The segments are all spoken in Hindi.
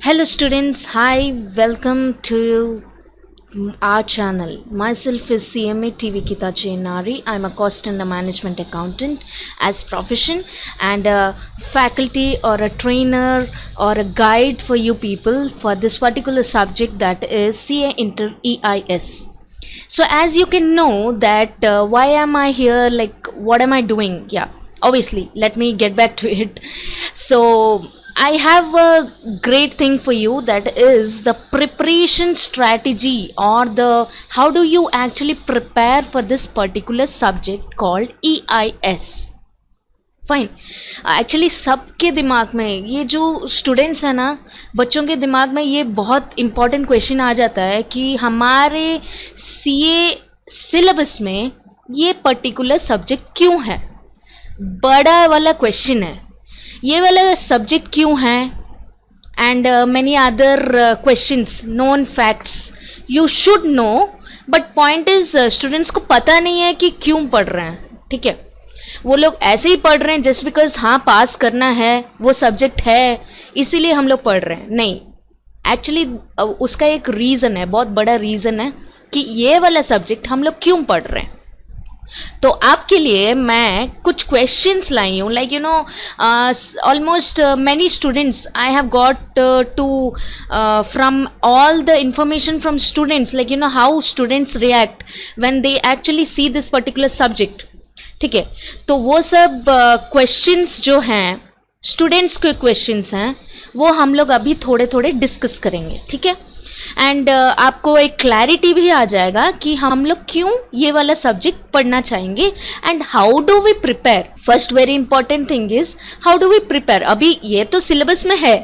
Hello students, hi, welcome to our channel. Myself is CMA TV Kita Chenari. I'm a cost and a management accountant as profession and a faculty or a trainer or a guide for you people for this particular subject, that is CA Inter EIS. So as you can know that why am I here, like what am I doing? Yeah, obviously let me get back to it. So I have a great thing for you, that is the preparation strategy, or the how do you actually prepare for this particular subject called EIS. Fine. Actually सबके दिमाग में ये जो स्टूडेंट्स हैं ना, बच्चों के दिमाग में ये बहुत इम्पॉर्टेंट क्वेश्चन आ जाता है कि हमारे सीए सिलेबस में ये पर्टिकुलर सब्जेक्ट क्यों है. बड़ा वाला क्वेश्चन है, ये वाला सब्जेक्ट क्यों है, and many other questions, known facts you should know. But point is students को पता नहीं है कि क्यों पढ़ रहे हैं. ठीक है, वो लोग ऐसे ही पढ़ रहे हैं जस्ट बिकॉज हाँ पास करना है, वो सब्जेक्ट है इसीलिए हम लोग पढ़ रहे हैं. नहीं, एक्चुअली उसका एक रीज़न है, बहुत बड़ा रीज़न है कि ये वाला सब्जेक्ट हम लोग क्यों पढ़ रहे हैं. तो आपके लिए मैं कुछ क्वेश्चंस लाई हूँ, like you know almost many students I have got to from all the information from students, like you know how students react when they actually see this particular subject. ठीक है, तो वो सब क्वेश्चंस जो हैं, स्टूडेंट्स के क्वेश्चंस हैं, वो हम लोग अभी थोड़े थोड़े डिस्कस करेंगे. ठीक है, एंड आपको एक क्लैरिटी भी आ जाएगा कि हम लोग क्यों ये वाला सब्जेक्ट पढ़ना चाहेंगे and how do we prepare. First very important thing is how do we prepare. अभी ये तो सिलेबस में है,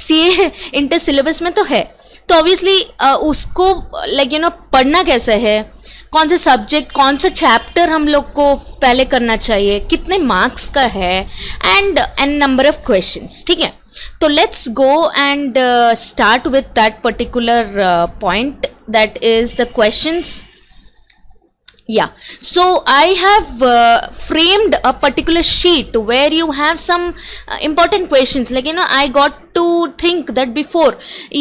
सीए इंटर सिलेबस में तो है, तो ऑब्वियसली उसको लाइक यू नो पढ़ना कैसे है, कौन से सब्जेक्ट, कौन सा चैप्टर हम लोग को पहले करना चाहिए, कितने मार्क्स का है, and an number of questions. ठीक है, तो let's go and start with that particular point, that is the questions. Yeah, so I have framed a particular sheet where you have some important questions, like you know I got to think that before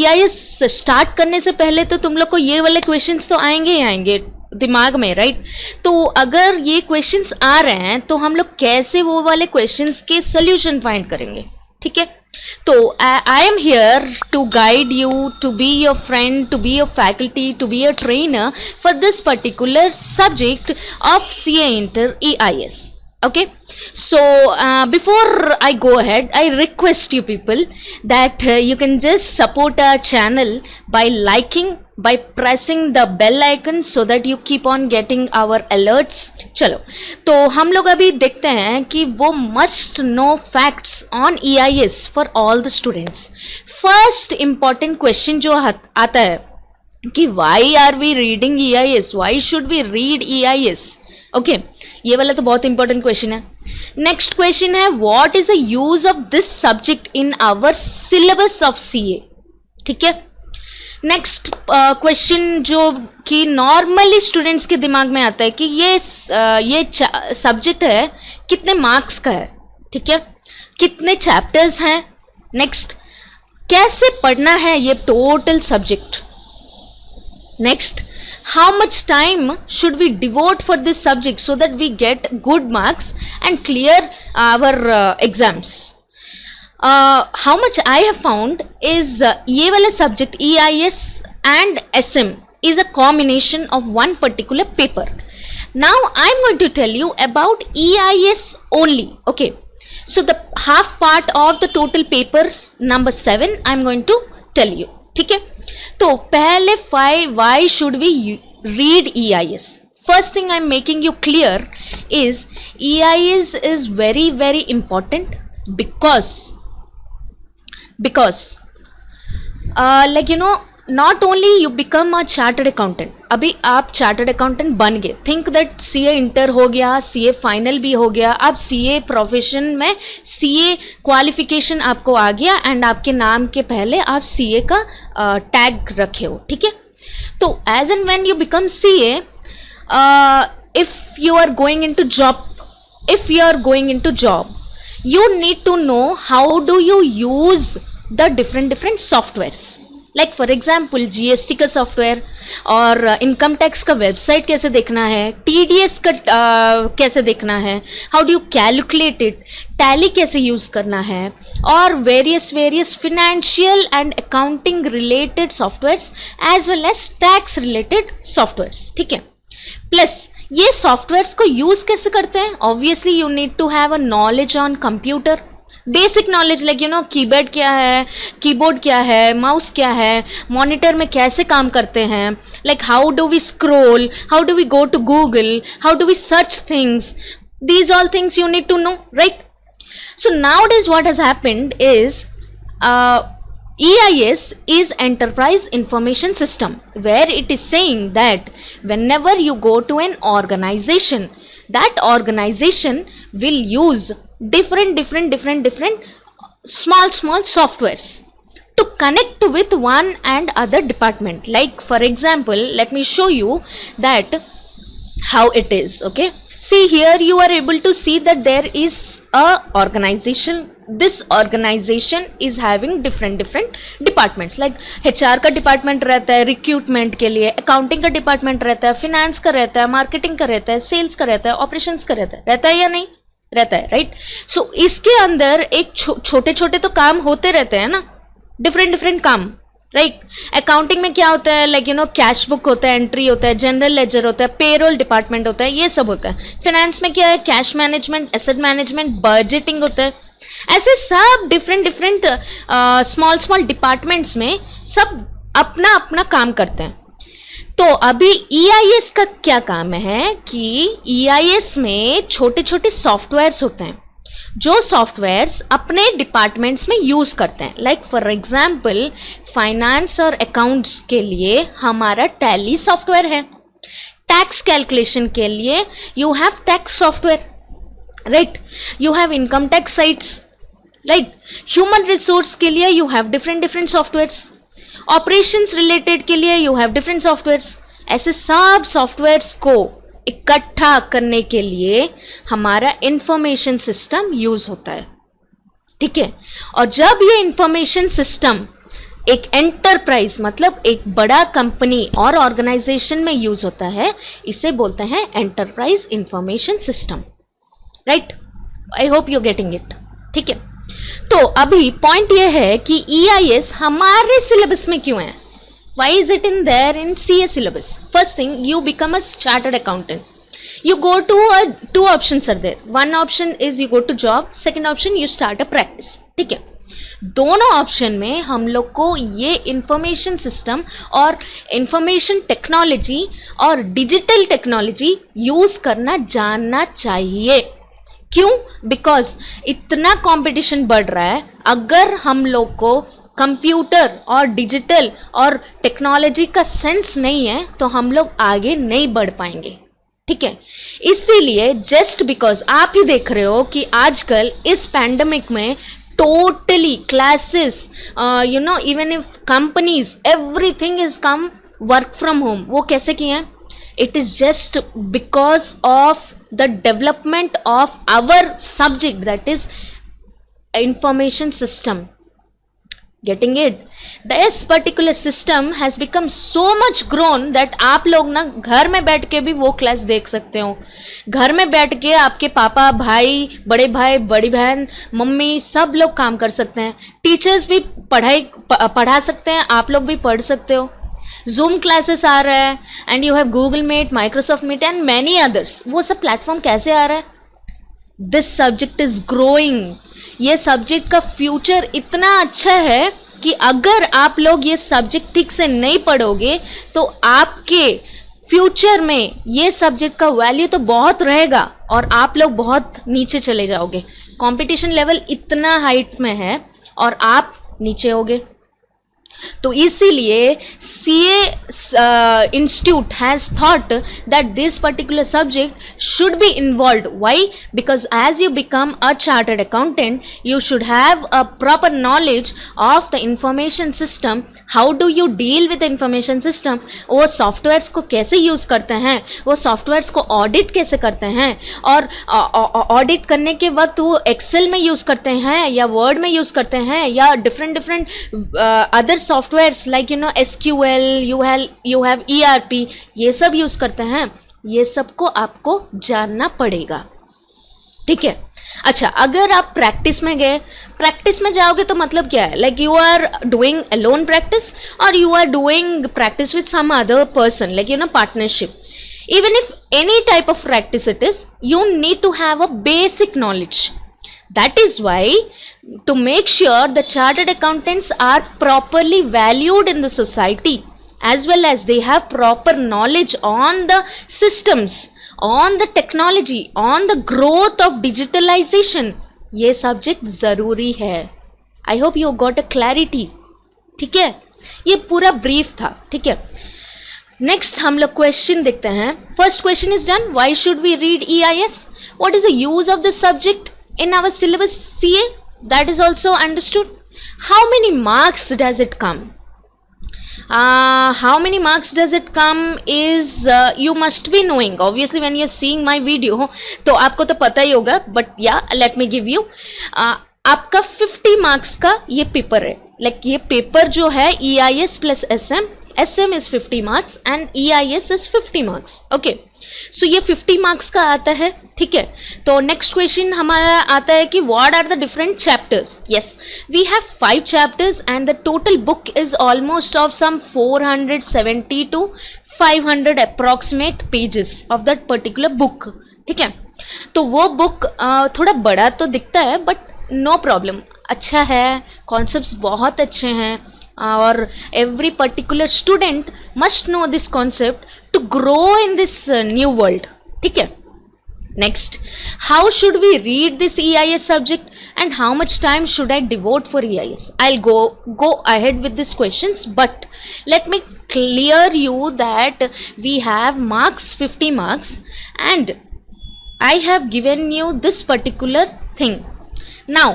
EIS start करने से पहले तो तुम लोग को ये वाले questions तो आएंगे ही आएंगे दिमाग में, राइट. तो अगर ये क्वेश्चंस आ रहे हैं तो हम लोग कैसे वो वाले क्वेश्चंस के सोल्यूशन फाइंड करेंगे. ठीक है, तो I am here to guide you, to be your friend, to be your faculty, to be your trainer for this particular subject of CA Inter EIS. Okay, so before I go ahead, I request you people that you can just support our channel by liking, by pressing the bell icon so that you keep on getting our alerts. चलो, तो हम लोग अभी देखते हैं कि वो must know facts on EIS for all the students. First important question जो आता है कि why are we reading EIS? Why should we read EIS? Okay, ये वाला तो बहुत इंपॉर्टेंट क्वेश्चन है. नेक्स्ट क्वेश्चन है what is the use of this subject in our syllabus of CA. ठीक है, नेक्स्ट क्वेश्चन जो कि नॉर्मली स्टूडेंट्स के दिमाग में आता है कि ये सब्जेक्ट है कितने मार्क्स का है. ठीक है, कितने चैप्टर्स हैं, नेक्स्ट कैसे पढ़ना है ये total subject, next how much time should we devote for this subject so that we get good marks and clear our exams. How much I have found is ये वाला subject EIS and SM is a combination of one particular paper. Now I am going to tell you about EIS only. Okay, so the half part of the total paper number 7 I am going to tell you. ठीक है, तो पहले why should we read EIS? First thing I'm making you clear is EIS is very very important because like you know not only you become a chartered accountant. अभी आप चार्टर्ड अकाउंटेंट बन गए, थिंक दैट CA इंटर हो गया, CA फाइनल भी हो गया, अब CA प्रोफेशन में CA क्वालिफिकेशन आपको आ गया एंड आपके नाम के पहले आप CA का टैग रखे हो. ठीक है, तो as and when you become CA, if you are going into job, you need to know how do you use the different different softwares. Like for example GST का सॉफ्टवेयर, और इनकम टैक्स का वेबसाइट कैसे देखना है, टीडीएस का कैसे देखना है, how do you calculate it, Tally कैसे यूज करना है, और various financial and accounting related softwares as well as tax related softwares. ठीक है, प्लस ये सॉफ्टवेयर्स को यूज कैसे करते हैं? Obviously you need to have a knowledge on computer, basic knowledge, like keyboard क्या है, कीबोर्ड क्या है, माउस क्या है, मॉनिटर में कैसे काम करते हैं, like how do we scroll, how do we go to Google, how do we search things, these all things you need to know, right? So nowadays what has happened is EIS is Enterprise Information System, where it is saying that whenever you go to an organization, that organization will use different small softwares to connect with one and other department. Like for example, let me show you that how it is. Okay, see here you are able to see that there is a organization. This organization is having different departments, like HR का डिपार्टमेंट रहता है रिक्रूटमेंट के लिए, अकाउंटिंग का डिपार्टमेंट रहता है, फिनेंस का रहता है, मार्केटिंग का रहता है, सेल्स का रहता है, ऑपरेशंस का रहता है या नहीं रहता है, राइट? सो इसके अंदर एक छोटे छोटे तो काम होते रहते हैं ना, डिफरेंट काम, राइट? अकाउंटिंग में क्या होता है, लाइक कैश बुक होता है, एंट्री होता है, जनरल लेजर होता है, पेरोल डिपार्टमेंट होता है, ये सब होता है। फाइनेंस में क्या है, cash management, asset management, budgeting होता है। ऐसे सब डिफरेंट स्मॉल डिपार्टमेंट्स में सब अपना अपना काम करते हैं। तो अभी EIS का क्या काम है कि EIS में छोटे छोटे सॉफ्टवेयर्स होते हैं जो सॉफ्टवेयर्स अपने डिपार्टमेंट्स में यूज करते हैं। लाइक फॉर एग्जाम्पल फाइनेंस और अकाउंट्स के लिए हमारा टैली सॉफ्टवेयर है, टैक्स कैलकुलेशन के लिए you have tax software, right? You have income tax sites, right? Human resource के लिए you have different softwares, operations related के लिए यू हैव डिफरेंट सॉफ्टवेयर्स। ऐसे सब सॉफ्टवेयर्स को इकट्ठा करने के लिए हमारा इंफॉर्मेशन सिस्टम यूज होता है, ठीक है? और जब ये इंफॉर्मेशन सिस्टम एक एंटरप्राइज मतलब एक बड़ा कंपनी और ऑर्गेनाइजेशन में यूज होता है, इसे बोलते हैं enterprise information system, right? I hope you getting it, ठीक है? तो अभी पॉइंट ये है कि EIS हमारे सिलेबस में क्यों है? Why is it in there in CA syllabus? First thing, you become a chartered accountant. You go to two options are there. One option is you go to job. Second option you start a practice. ठीक है? दोनों ऑप्शन में हम लोग को ये इंफॉर्मेशन सिस्टम और इंफॉर्मेशन टेक्नोलॉजी और डिजिटल टेक्नोलॉजी यूज करना जानना चाहिए। क्यों? बिकॉज इतना कंपटीशन बढ़ रहा है, अगर हम लोग को कंप्यूटर और डिजिटल और टेक्नोलॉजी का सेंस नहीं है तो हम लोग आगे नहीं बढ़ पाएंगे, ठीक है? इसीलिए जस्ट बिकॉज आप ही देख रहे हो कि आजकल इस पैंडेमिक में totally classes even if companies everything is come work from home. वो कैसे किए हैं? It is just because of the development of our subject, that is information system. Getting it? This particular system has become so much grown that आप लोग ना घर में बैठ के भी वो क्लास देख सकते हो। घर में बैठ के आपके पापा, भाई, बड़ी बहन, मम्मी सब लोग काम कर सकते हैं। टीचर्स भी पढ़ा सकते हैं, आप लोग भी पढ़ सकते हो। जूम क्लासेस आ रहा है and you have Google Meet, Microsoft Meet and many others. वो सब प्लेटफॉर्म कैसे आ रहा है? This subject is growing. ये सब्जेक्ट का फ्यूचर इतना अच्छा है कि अगर आप लोग ये सब्जेक्ट ठीक से नहीं पढ़ोगे तो आपके फ्यूचर में ये सब्जेक्ट का वैल्यू तो बहुत रहेगा और आप लोग बहुत नीचे चले जाओगे। कंपटीशन लेवल इतना हाइट में है और आप नीचे होगे। तो इसीलिए CA institute has thought that this particular subject should be involved. Why? Because as you become a chartered accountant, you should have a proper knowledge of the information system. How do you deal with the information system? वो सॉफ्टवेयर्स को कैसे यूज़ करते हैं, वो सॉफ्टवेयर्स को ऑडिट कैसे करते हैं, और ऑडिट करने के वक्त वो एक्सेल में यूज़ करते हैं या वर्ड में यूज़ करते हैं या different other softwares like SQL, you have ERP, ये सब यूज़ करते हैं. ये सब को आपको जानना पड़ेगा. ठीक है. अच्छा, अगर आप प्रैक्टिस में गए, प्रैक्टिस में जाओगे तो मतलब क्या है, like you are doing alone practice और you are doing practice with some other person, like partnership. Even if any type of practice it is, you need to have a basic knowledge. That is why, to make sure the chartered accountants are properly valued in the society, as well as they have proper knowledge on the systems, on the technology, on the growth of digitalization, ये सब्जेक्ट ज़रूरी है. I hope you got a clarity. ठीक है, ये पूरा ब्रीफ था. ठीक है, नेक्स्ट हम लोग क्वेश्चन देखते हैं. First question is done. Why should we read EIS? What is the use of this subject in our syllabus CA? That is also understood. How many marks does it come? How many marks does it come is you must be knowing. Obviously when you are seeing my video तो आपको तो पता ही होगा, but yeah, let me give you. आपका 50 मार्क्स का ये पेपर है. लाइक ये पेपर जो है EIS plus SM is 50 marks and EIS is 50 marks. Okay. सो ये 50 मार्क्स का आता है. ठीक है, तो नेक्स्ट क्वेश्चन हमारा आता है कि what are the different chapters. Yes, we have 5 chapters and the total book is almost of some 470 to 500 approximate pages of that particular book. ठीक है, तो वो बुक थोड़ा बड़ा तो दिखता है, बट नो प्रॉब्लम, अच्छा है, कॉन्सेप्ट्स बहुत अच्छे हैं, और every particular student must know this concept to grow in this new world. ठीक है. Next, how should we read this EIS subject and how much time should I devote for EIS? I'll go ahead with these questions, but let me clear you that we have marks, 50 marks, and I have given you this particular thing. Now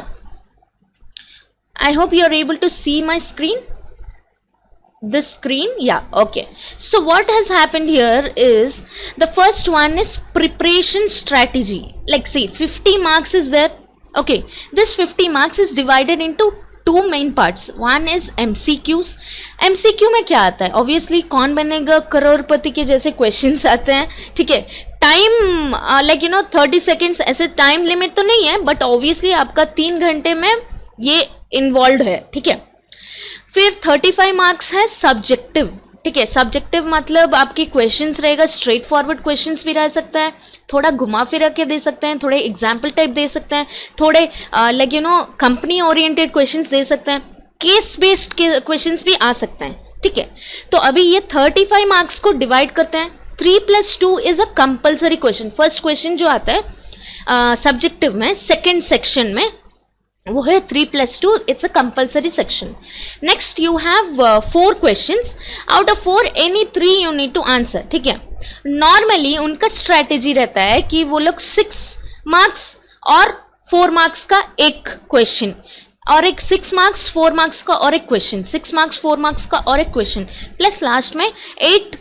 I hope you are able to see my screen. This screen, yeah, okay. So what has happened here is the first one is preparation strategy. Like see, 50 marks is there. Okay, this 50 marks is divided into 2 main parts. One is MCQs. MCQ में क्या आता है? Obviously कौन बनेगा करोड़पति के जैसे questions आते हैं. ठीक है, टाइम लाइक 30 seconds ऐसे टाइम लिमिट तो नहीं है, बट ऑब्वियसली आपका 3 घंटे में ये इन्वॉल्व है. ठीक है, फिर 35 मार्क्स है सब्जेक्टिव. ठीक है, सब्जेक्टिव मतलब आपके क्वेश्चंस रहेगा, स्ट्रेट फॉरवर्ड क्वेश्चंस भी रह सकता है, थोड़ा घुमा फिरा के दे सकते हैं, थोड़े एग्जाम्पल टाइप दे सकते हैं, थोड़े लाइक कंपनी ओरिएंटेड क्वेश्चंस दे सकते हैं, केस बेस्ड के क्वेश्चंस भी आ सकते हैं. ठीक है, तो अभी ये 35 मार्क्स को डिवाइड करते हैं. 3+2 is a compulsory question. First question जो आता है सब्जेक्टिव में सेकेंड सेक्शन में वो है 3+2. It's a compulsory section. Next you have 4 questions. Out of 4 any 3 you need to answer. ठीक है, नॉर्मली उनका स्ट्रैटेजी रहता है कि वो लोग 6 मार्क्स और 4 मार्क्स का एक क्वेश्चन, और एक 6 मार्क्स 4 मार्क्स का और एक क्वेश्चन, 6 मार्क्स 4 मार्क्स का और एक क्वेश्चन, प्लस लास्ट में 8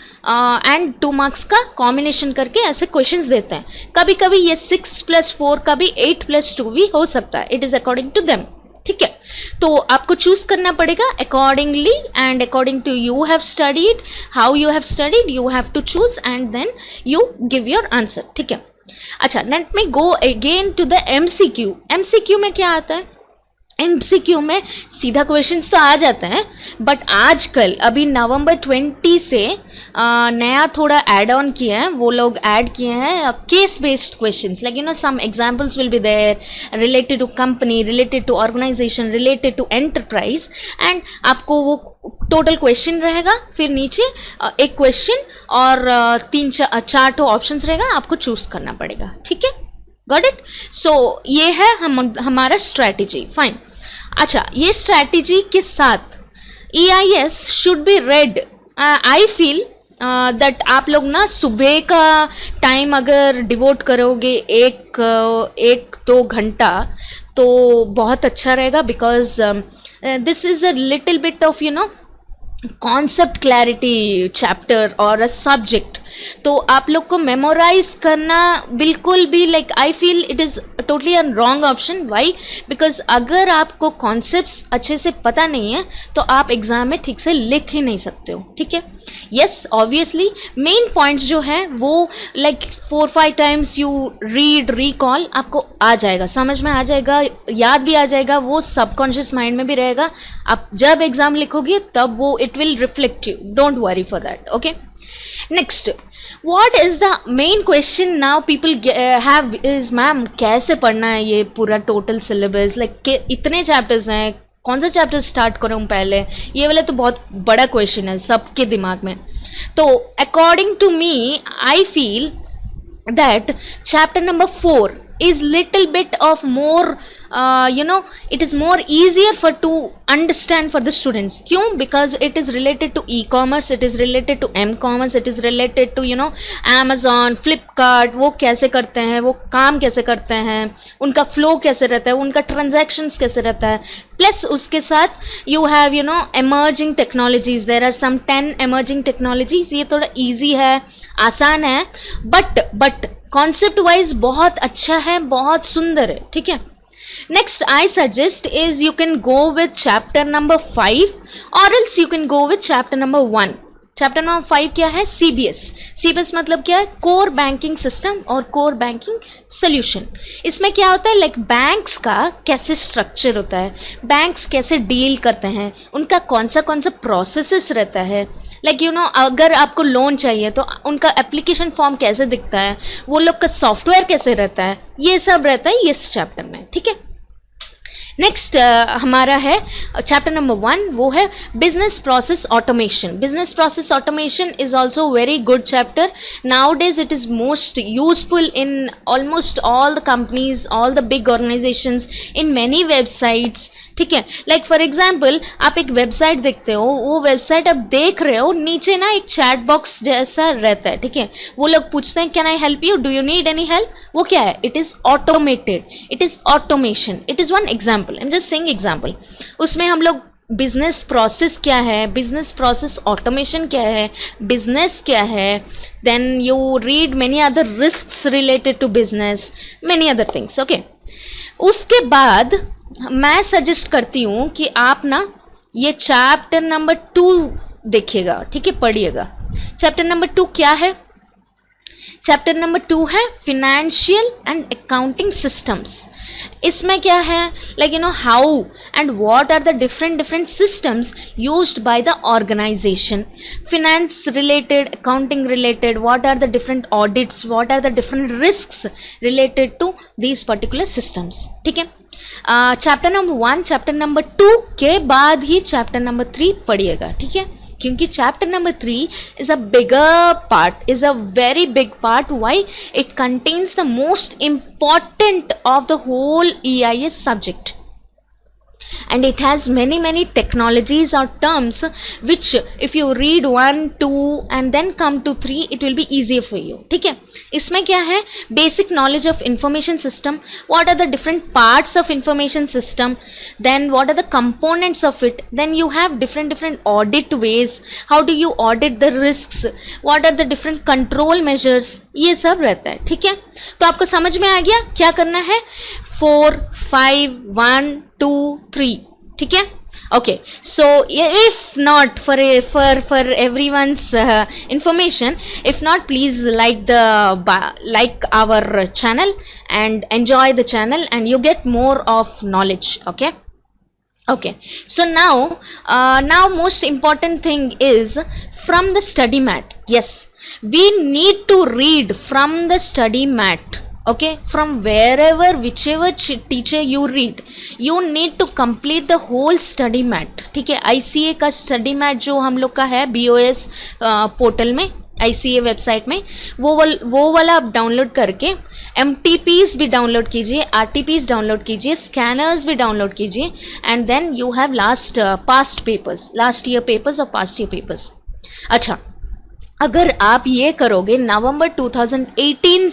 एंड 2 मार्क्स का कॉम्बिनेशन करके ऐसे क्वेश्चंस देते हैं. कभी कभी ये 6+4 का भी 8+2 भी हो सकता है. It is according to them. ठीक है, तो आपको चूज करना पड़ेगा accordingly and according to you have studied, how you have studied, you have to choose and then you give your answer. ठीक है, अच्छा, let me go again to the MCQ. MCQ में क्या आता है? MCQ में सीधा क्वेश्चंस तो आ जाते हैं, बट आजकल अभी नवंबर 20 से नया थोड़ा ऐड ऑन किया है, वो लोग ऐड किए हैं case based questions. Like some examples will be there related to company, related to organisation, related to enterprise, and आपको वो टोटल क्वेश्चन रहेगा, फिर नीचे एक क्वेश्चन और 3-4 तो ऑप्शंस रहेगा, आपको चूज करना पड़ेगा. ठीक है, गॉट इट. सो ये है हमारा स्ट्रैटेजी. फाइन. अच्छा, ये स्ट्रैटेजी के साथ EIS should be read. I feel that आप लोग ना सुबह का टाइम अगर डिवोट करोगे एक दो घंटा तो बहुत अच्छा रहेगा, because this is a little bit of concept clarity chapter और अ सब्जेक्ट. तो आप लोग को मेमोराइज करना बिल्कुल भी like I feel it is totally a wrong option. Why? Because अगर आपको कॉन्सेप्ट्स अच्छे से पता नहीं है तो आप एग्जाम में ठीक से लिख ही नहीं सकते हो. ठीक है. यस, ऑब्वियसली मेन पॉइंट्स जो है वो like 4-5 times you read recall आपको आ जाएगा, समझ में आ जाएगा, याद भी आ जाएगा, वो सबकॉन्शियस माइंड में भी रहेगा. आप जब एग्जाम लिखोगे तब वो it will reflect you. Don't worry for that. Okay. Next, what is the main question now people have is ma'am कैसे पढ़ना है ये पूरा टोटल सिलेबस, लाइक इतने चैप्टर्स हैं, कौन सा चैप्टर स्टार्ट करूँ पहले, ये वाला तो बहुत बड़ा क्वेश्चन है सबके दिमाग में. तो according to me I feel that chapter number 4 is little bit of more it is more easier for to understand for the students. क्यों? Because it is related to e-commerce, it is related to m-commerce, it is related to Amazon, Flipkart. वो कैसे करते हैं, वो काम कैसे करते हैं, उनका फ्लो कैसे रहता है, उनका ट्रांजैक्शंस कैसे रहता है. प्लस उसके साथ you have emerging technologies. there are some 10 emerging technologies. ये थोड़ा easy है, आसान है, बट कॉन्सेप्ट वाइज बहुत अच्छा है, बहुत सुंदर है. ठीक है. Next I suggest is you can go with chapter number 5 और else you can go with chapter number 1. Chapter number 5 क्या है? CBS. CBS मतलब क्या है? कोर बैंकिंग सिस्टम और कोर बैंकिंग सोल्यूशन. इसमें क्या होता है, लाइक बैंक्स का कैसे स्ट्रक्चर होता है, बैंक्स कैसे डील करते हैं, उनका कौन सा प्रोसेसेस रहता है, लाइक अगर आपको लोन चाहिए तो उनका एप्लीकेशन फॉर्म कैसे दिखता है, वो लोग का सॉफ्टवेयर कैसे रहता है, ये सब रहता है इस चैप्टर में. ठीक है. नेक्स्ट हमारा है चैप्टर नंबर 1, वो है business process automation. Business process automation is also very good chapter. Now days it is most useful in almost all the companies, all the big organisations, in many websites. ठीक है. लाइक फॉर एग्जाम्पल आप एक वेबसाइट देखते हो, वो वेबसाइट आप देख रहे हो, नीचे ना एक चैट बॉक्स जैसा रहता है. ठीक है. वो लोग पूछते हैं can I help you, do you need any help. वो क्या है? It is automated, it is automation. It is one example, I am just saying example. उसमें हम लोग बिजनेस प्रोसेस क्या है, बिजनेस प्रोसेस ऑटोमेशन क्या है, बिजनेस क्या है, then you read many other risks related to business, many other things. Okay. उसके बाद मैं सजेस्ट करती हूँ कि आप ना ये चैप्टर नंबर 2 देखिएगा. ठीक है. पढ़िएगा. चैप्टर नंबर 2 क्या है? चैप्टर नंबर 2 है फिनेंशियल एंड अकाउंटिंग सिस्टम्स. इसमें क्या है, like how and what are the different systems used by the organisation. Finance related, accounting related, what are the different audits, what are the different risks related to these particular systems. ठीक है. चैप्टर नंबर 1, चैप्टर नंबर 2 के बाद ही चैप्टर नंबर 3 पढ़िएगा. ठीक है. क्योंकि chapter number 3 is a bigger part, is a very big part. Why? It contains the most important of the whole EIS subject. And it has many technologies or terms which if you read 1, 2 and then come to 3 it will be easier for you. ठीक है. इसमें क्या है? basic knowledge of information system, what are the different parts of information system, then what are the components of it, then you have different audit ways, how do you audit the risks, what are the different control measures, ये सब रहता है. ठीक है. तो आपको समझ में आ गया क्या करना है? 4, 5, 1, 2, 3. ठीक है. Okay, so if not for everyone's information, if not, please like our channel and enjoy the channel and you get more of knowledge. Okay, so now most important thing is from the study mat. Yes, we need to read from the study mat. Okay, from wherever whichever teacher you read, you need to complete the whole study mat. ठीक है. ICA का study mat जो हम लोग का है BOS पोर्टल में, ICA वेबसाइट में, वो वाला आप डाउनलोड करके MTPs भी डाउनलोड कीजिए, RTPs डाउनलोड कीजिए, स्कैनर्स भी डाउनलोड कीजिए, and then you have past papers, last year papers और पास्ट ईयर पेपर्स. अच्छा, अगर आप ये करोगे नवंबर 2018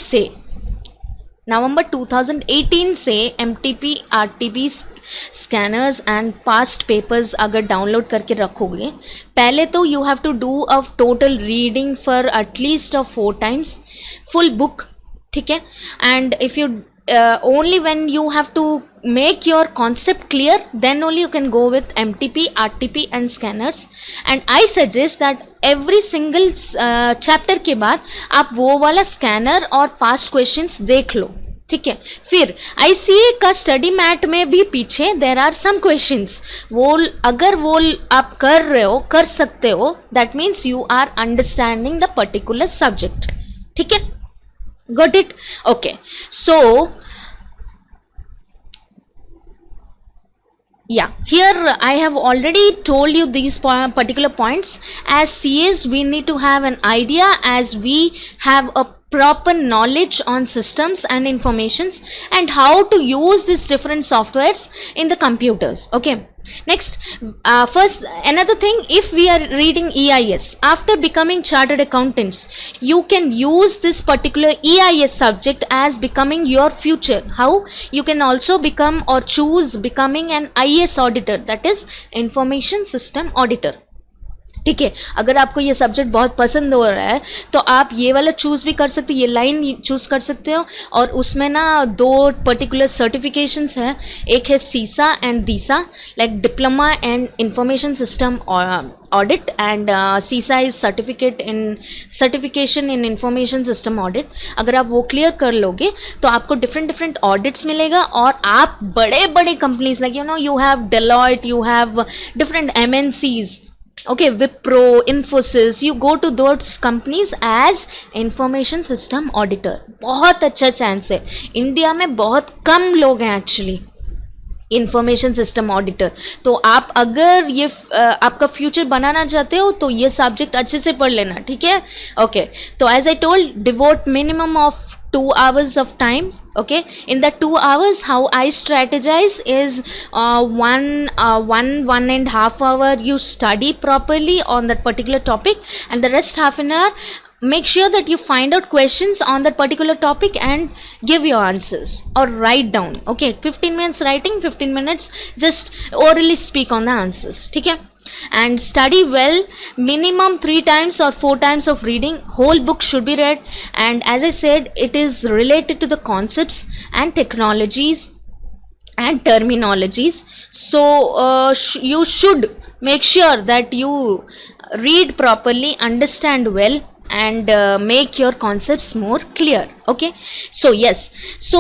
से MTP, RTP, scanners and past papers अगर डाउनलोड करके रखोगे, पहले तो you have to do a total reading for at least 4 times full book, ठीक है. And if you only when you have to make your concept clear, then only you can go with MTP, RTP and scanners. And I suggest that every single chapter के बाद आप वो वाला scanner और past questions देख लो, ठीक है. फिर ICA का स्टडी मैट में भी पीछे देर आर सम क्वेश्चंस, वो अगर वो आप कर रहे हो, कर सकते हो, that means you are understanding the particular subject, ठीक है. Got it? Okay. So yeah, here I have already told you these particular points. As CAs, we need to have an idea, as we have a proper knowledge on systems and informations and how to use these different softwares in the computers. Okay. Next, first, another thing, if we are reading EIS after becoming chartered accountants, you can use this particular EIS subject as becoming your future. How? You can also become or choose becoming an IS auditor, that is information system auditor. ठीक है. अगर आपको ये सब्जेक्ट बहुत पसंद हो रहा है तो आप ये वाला चूज़ भी कर सकते हो, ये लाइन चूज़ कर सकते हो. और उसमें ना 2 पर्टिकुलर सर्टिफिकेशंस हैं, एक है CISA and DISA, like diploma and information system audit, and CISA is certification in information system audit. अगर आप वो क्लियर कर लोगे तो आपको डिफरेंट ऑडिट्स मिलेगा और आप बड़े बड़े companies like you have Deloitte, you have different MNCs, okay, Wipro, Infosys, you go to those companies as information system auditor. बहुत अच्छा चांस है. इंडिया में बहुत कम लोग हैं एक्चुअली इंफॉर्मेशन सिस्टम ऑडिटर. तो आप अगर ये आपका फ्यूचर बनाना चाहते हो तो ये सब्जेक्ट अच्छे से पढ़ लेना, ठीक है. ओके, तो as I told, devote minimum of 2 hours of time. Okay, in that 2 hours, how I strategize is 1.5 hour you study properly on that particular topic, and the rest half an hour make sure that you find out questions on that particular topic and give your answers or write down. Okay, 15 minutes writing, 15 minutes just orally speak on the answers, ठीक है. And study well, minimum 3 times or 4 times of reading, whole book should be read. And as I said, it is related to the concepts and technologies and terminologies, so you should make sure that you read properly, understand well, and make your concepts more clear. Okay, so yes, so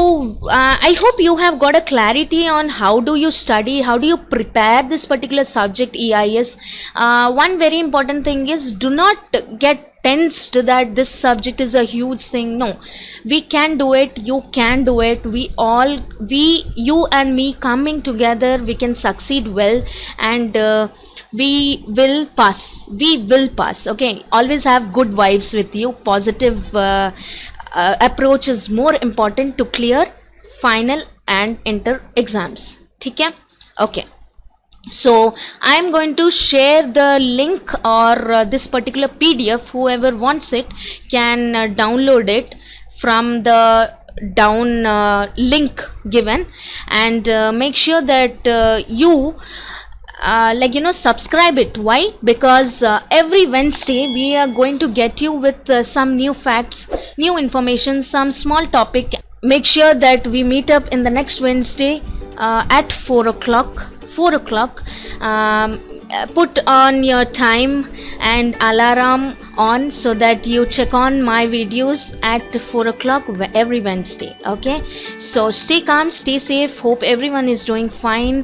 I hope you have got a clarity on how do you study, how do you prepare this particular subject EIS. One very important thing is, do not get tensed that this subject is a huge thing. No, we can do it, you can do it, you and me coming together, we can succeed well, and we will pass. Okay, always have good vibes with you. Positive approach is more important to clear final and inter exams, ठीक है. Okay, so I am going to share the link or this particular PDF. Whoever wants it can download it from the down link given, and make sure that you subscribe it. Why? Because every Wednesday we are going to get you with some new facts, new information, some small topic. Make sure that we meet up in the next Wednesday at 4 o'clock. Put on your time and alarm on so that you check on my videos at 4 o'clock every Wednesday. Okay, so stay calm, stay safe. Hope everyone is doing fine.